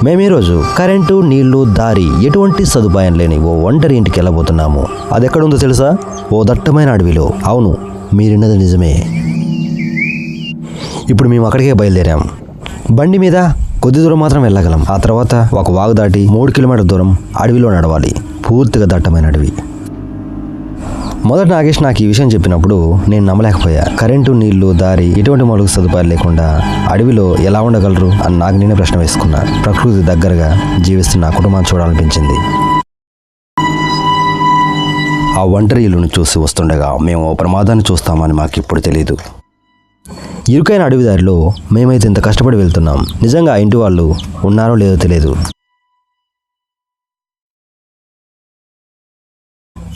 మేము ఈరోజు కరెంటు, నీళ్లు, దారి ఎటువంటి సదుపాయం లేని ఓ ఒంటరి ఇంటికి వెళ్ళబోతున్నాము. అది ఎక్కడుందో తెలుసా? ఓ దట్టమైన అడవిలో. అవును, మీరున్నది నిజమే. ఇప్పుడు మేము అక్కడికే బయలుదేరాం. బండి మీద కొద్ది దూరం మాత్రం వెళ్ళగలం. ఆ తర్వాత ఒక వాగు దాటి 3 కిలోమీటర్ల దూరం అడవిలో నడవాలి. పూర్తిగా దట్టమైన అడవి. మొదట నాగేష్ నాకు ఈ విషయం చెప్పినప్పుడు నేను నమ్మలేకపోయా. కరెంటు, నీళ్లు, దారి ఎటువంటి మౌలిక సదుపాయాలు లేకుండా అడవిలో ఎలా ఉండగలరు అని నాకు నేనే ప్రశ్న వేసుకున్నా. ప్రకృతి దగ్గరగా జీవిస్తున్న కుటుంబాన్ని చూడాలనిపించింది. ఆ ఒంటరి ఇల్లును చూసి వస్తుండగా మేము ప్రమాదాన్ని చూస్తామని మాకు ఇప్పుడు తెలియదు. ఇరుకైన అడవి దారిలో మేమైతే ఇంత కష్టపడి వెళ్తున్నాం. నిజంగా ఆ ఇంటి వాళ్ళు ఉన్నారో లేదో తెలియదు.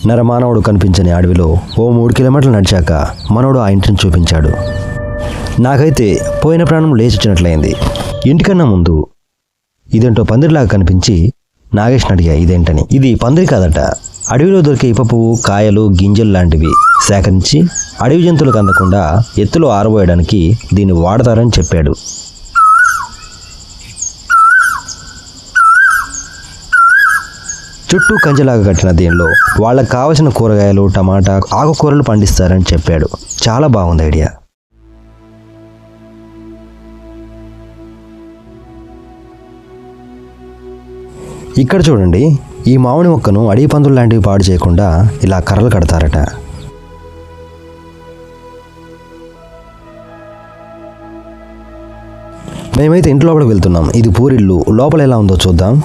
నరమానవుడు కనిపించని అడవిలో ఓ 3 కిలోమీటర్లు నడిచాక మనోడు ఆ ఇంటిని చూపించాడు. నాకైతే పోయిన ప్రాణం లేచిచ్చినట్లయింది. ఇంటికన్నా ముందు ఇదేంటో పందిరిలాగా కనిపించి నాగేష్ని అడిగా ఇదేంటని. ఇది పందిరి కాదట. అడవిలో దొరికే ఇప్ప పువ్వు, కాయలు, గింజలు లాంటివి సేకరించి అడవి జంతువులకు అందకుండా ఎత్తులో ఆరబోయడానికి దీన్ని వాడతారని చెప్పాడు. చుట్టూ కంచెలాగా కట్టిన దీనిలో వాళ్ళకి కావలసిన కూరగాయలు, టమాటా, ఆకుకూరలు పండిస్తారని చెప్పాడు. చాలా బాగుంది ఐడియా. ఇక్కడ చూడండి, ఈ మామిడి మొక్కను అడవి పందులు లాంటివి పాడు చేయకుండా ఇలా కర్రలు కడతారట. మేమైతే ఇంటి లోపలికి వెళ్తున్నాం. ఇది పూరిల్లు. లోపల ఎలా ఉందో చూద్దాం.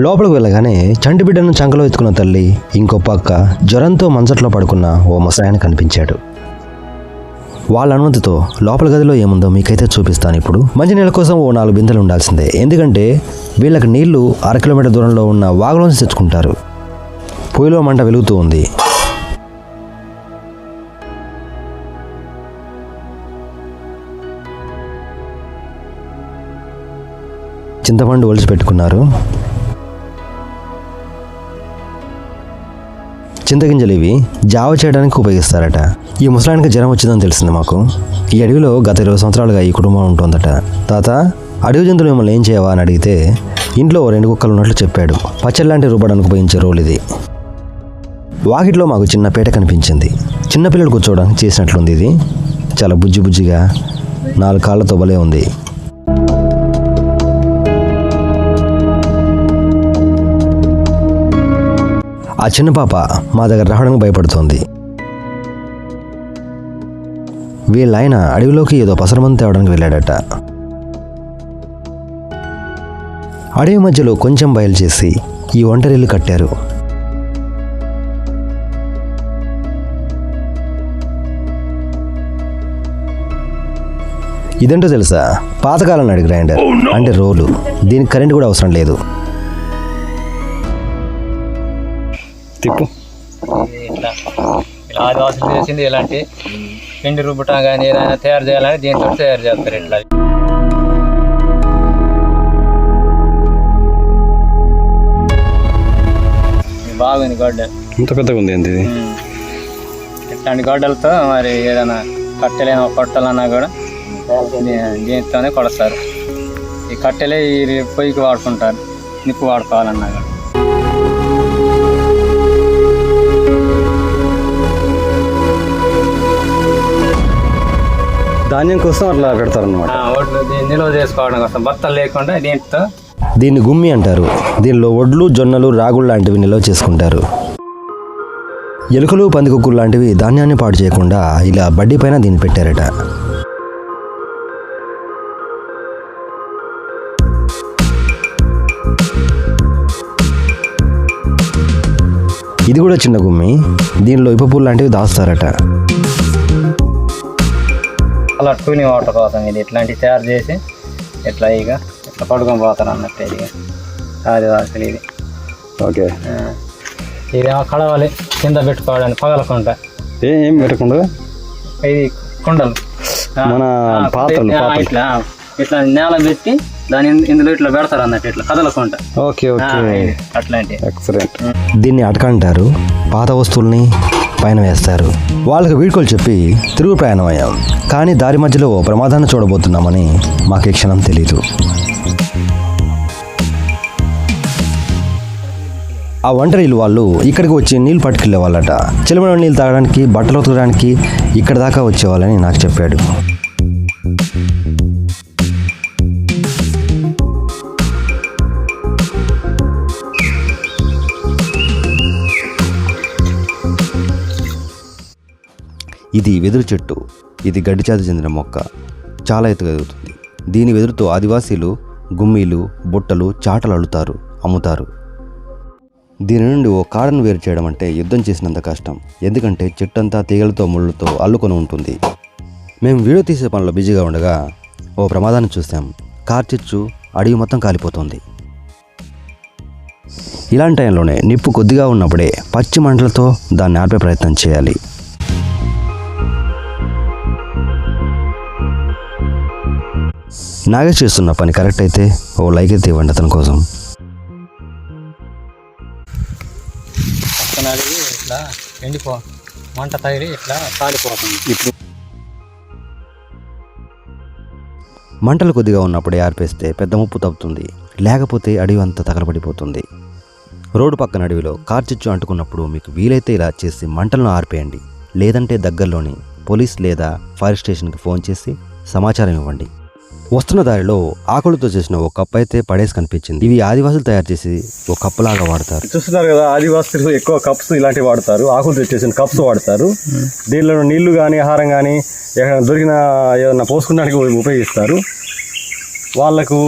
లోపలికి వెళ్ళగానే చంటి బిడ్డను చంకలో ఎత్తుకున్న తల్లి, ఇంకో పక్క జ్వరంతో మంచట్లో పడుకున్న ఓ ముసలాయన కనిపించాడు. వాళ్ళ అనుమతితో లోపల గదిలో ఏముందో మీకైతే చూపిస్తాను. ఇప్పుడు మంచినీళ్ళ కోసం ఓ 4 బిందెలు ఉండాల్సిందే. ఎందుకంటే వీళ్ళకి నీళ్లు 1/2 కిలోమీటర్ దూరంలో ఉన్న వాగులోంచి తెచ్చుకుంటారు. పొయ్యిలో మంట వెలుగుతూ ఉంది. చింతపండు ఒలిచి పెట్టుకున్నారు. చింతగింజలు ఇవి జావ చేయడానికి ఉపయోగిస్తారట. ఈ ముసలానికి జ్వరం వచ్చిందని తెలిసింది మాకు. ఈ అడవిలో గత 20 సంవత్సరాలుగా ఈ కుటుంబం ఉంటుందట. తాత, అడవి జంతువులు మిమ్మల్ని ఏం చేయవా అని అడిగితే ఇంట్లో 2 కుక్కలు ఉన్నట్లు చెప్పాడు. పచ్చడి లాంటి రుబ్బడానికి ఉపయోగించే రోల్ ఇది. వాకిట్లో మాకు చిన్న పీట కనిపించింది. చిన్నపిల్లలు కూర్చోవడానికి చేసినట్లుంది. ఇది చాలా బుజ్జి బుజ్జిగా 4 కాళ్ళతో భలే ఉంది. ఆ చిన్న పాప మా దగ్గర రావడానికి భయపడుతోంది. వీళ్ళాయన అడవిలోకి ఏదో పసరమంది తేవడానికి వెళ్ళాడట. అడవి మధ్యలో కొంచెం బయలు చేసి ఈ ఒంటరిల్లు కట్టారు. ఇదేంటో తెలుసా? పాతకాలం నాటి గ్రైండర్, అంటే రోలు. దీనికి కరెంట్ కూడా అవసరం లేదు. తిప్పు. ఇట్లా ఆదివాసులు చేసింది ఇలాంటి పిండి రుబ్బటం కానీ ఏదైనా తయారు చేయాలని దీంతో తయారు చేస్తారు. ఇట్లా బాగుంది గడ్డ. ఇంత పెద్దగా ఉంది ఏంటి ఇది? ఇట్లాంటి గడ్డలతో మరి ఏదైనా కట్టెలైనా కొట్టాలన్నా కూడా దీంతోనే కొడతారు. ఈ కట్టెలే ఈ పొయ్యికి వాడుకుంటారు, నిప్పు వాడుకోవాలన్నా కూడా. ధాన్యం కోసం అట్లా పెడతారన్నమాట. ఒడ్లు నిల్వ చేసుకోవడం కోసం బత్తలు లేకుండా దీంతో. దీన్ని గుమ్మి అంటారు. దీనిలో ఒడ్లు, జొన్నలు, రాగులు లాంటివి నిల్వ చేసుకుంటారు. ఎలుకలు, పందికొక్కులు లాంటివి ధాన్యాన్ని పాడు చేయకుండా ఇలా బడ్డీ పైన దీన్ని పెట్టారట. ఇది కూడా చిన్న గుమ్మి. దీనిలో ఇప్పపూలు లాంటివి దాస్తారట. అలా కూలింగ్ వాటర్ కోసం ఇది ఇట్లాంటివి తయారు చేసి ఇట్లా ఇక ఇట్లా పడుకొని పోతారు అన్నట్టు. ఇక ఆదివాసులు ఇది. ఓకే, ఇదేమో కడవాలి కింద పెట్టుకోవడానికి పగలకుండా. ఏం పెట్టకుండా ఇది కుండలు మన పాత్రలు ఇట్లా ఇట్లా నేల పెట్టి దాని ఇందులో ఇట్లా పెడతారు అన్నట్టు, ఇట్లా కదలకుండా. ఓకే ఓకే, అట్లాంటి. ఎక్సలెంట్. దీన్ని అటక అంటారు. పాత వస్తువుల్ని పైన వేస్తారు. వాళ్ళకి వీడ్కోలు చెప్పి తిరుగు ప్రయాణం అయ్యాం. కానీ దారి మధ్యలో ఓ ప్రమాదాన్ని చూడబోతున్నామని మాకు ఈ క్షణం తెలీదు. ఆ ఒంటరి ఇల్లు వాళ్ళు ఇక్కడికి వచ్చి నీళ్ళు పట్టుకెళ్ళే వాళ్ళట. చెలిమిన నీళ్ళు తాగడానికి, బట్టలు ఉతకడానికి ఇక్కడ దాకా వచ్చేవాళ్ళని నాకు చెప్పాడు. ఇది వెదురు చెట్టు. ఇది గడ్డి జాతికి చెందిన మొక్క. చాలా ఎత్తుగా ఎదుగుతుంది. దీని వెదురుతో ఆదివాసీలు గుమ్మీలు, బుట్టలు, చాటలు అల్లుతారు, అమ్ముతారు. దీని నుండి ఓ కాడను వేరు చేయడం అంటే యుద్ధం చేసినంత కష్టం. ఎందుకంటే చెట్టు అంతా తీగలతో ముళ్ళతో అల్లుకొని ఉంటుంది. మేము వీడియో తీసే పనిలో బిజీగా ఉండగా ఓ ప్రమాదాన్ని చూసాం. కార్చిచ్చు అడవి మొత్తం కాలిపోతుంది. ఇలాంటి టైంలోనే నిప్పు కొద్దిగా ఉన్నప్పుడే పచ్చి మంటలతో దాన్ని ఆర్పే ప్రయత్నం చేయాలి. నాగేష్ చేస్తున్న పని కరెక్ట్ అయితే ఓ లైక్ అయితే ఇవ్వండి అతని కోసం. ఇట్లా ఎండిపో మంట తగిలి ఇట్లా కాలిపోతుంది. ఇప్పుడు మంటలు కొద్దిగా ఉన్నప్పుడే ఆర్పేస్తే పెద్ద ముప్పు తప్పుతుంది. లేకపోతే అడవి అంతా తగలబడిపోతుంది. రోడ్డు పక్కన అడవిలో కార్చిచ్చు అంటుకున్నప్పుడు మీకు వీలైతే ఇలా చేసి మంటలను ఆర్పేయండి. లేదంటే దగ్గరలోని పోలీస్ లేదా ఫైర్ స్టేషన్కి ఫోన్ చేసి సమాచారం ఇవ్వండి. వస్తున్న దారిలో ఆకులతో చేసిన ఓ కప్పు అయితే పడేసి కనిపించింది. ఇవి ఆదివాసులు తయారు చేసి ఓ కప్పులాగా వాడతారు. చూస్తున్నారు కదా, ఆదివాసులు ఎక్కువ కప్స్ ఇలాంటివి వాడతారు. ఆకులతో చేసిన కప్స్ వాడతారు. దీనిలో నీళ్లు కానీ ఆహారం కానీ ఎక్కడ దొరికిన ఏదన్నా పోసుకోవడానికి ఉపయోగిస్తారు. వాళ్ళకు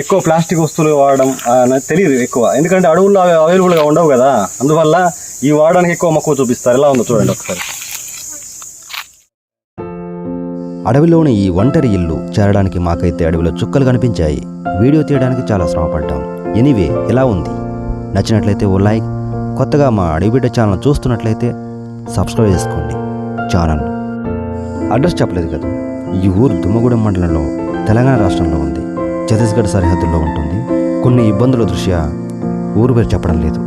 ఎక్కువ ప్లాస్టిక్ వస్తువులు వాడడం తెలియదు ఎక్కువ, ఎందుకంటే అడవుల్లో అవైలబుల్గా ఉండవు కదా. అందువల్ల ఈ వాడడానికి ఎక్కువ మక్కువ చూపిస్తారు. ఎలా ఉందో చూడండి ఒకసారి. అడవిలోని ఈ ఒంటరి ఇల్లు చేరడానికి మాకైతే అడవిలో చుక్కలు కనిపించాయి. వీడియో తీయడానికి చాలా శ్రమపడ్డాం. ఎనీవే, ఎలా ఉంది? నచ్చినట్లయితే ఓ లైక్, కొత్తగా మా అడవిబిడ్డ ఛానల్ చూస్తున్నట్లయితే సబ్స్క్రైబ్ చేసుకోండి ఛానల్. అడ్రస్ చెప్పలేదు కదా. ఈ ఊరు దుమ్మగూడెం మండలంలో తెలంగాణ రాష్ట్రంలో ఉంది. ఛత్తీస్గఢ్ సరిహద్దుల్లో ఉంటుంది. కొన్ని ఇబ్బందుల దృష్ట్యా ఊరు పేరు చెప్పడం లేదు,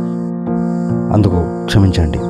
అందుకు క్షమించండి.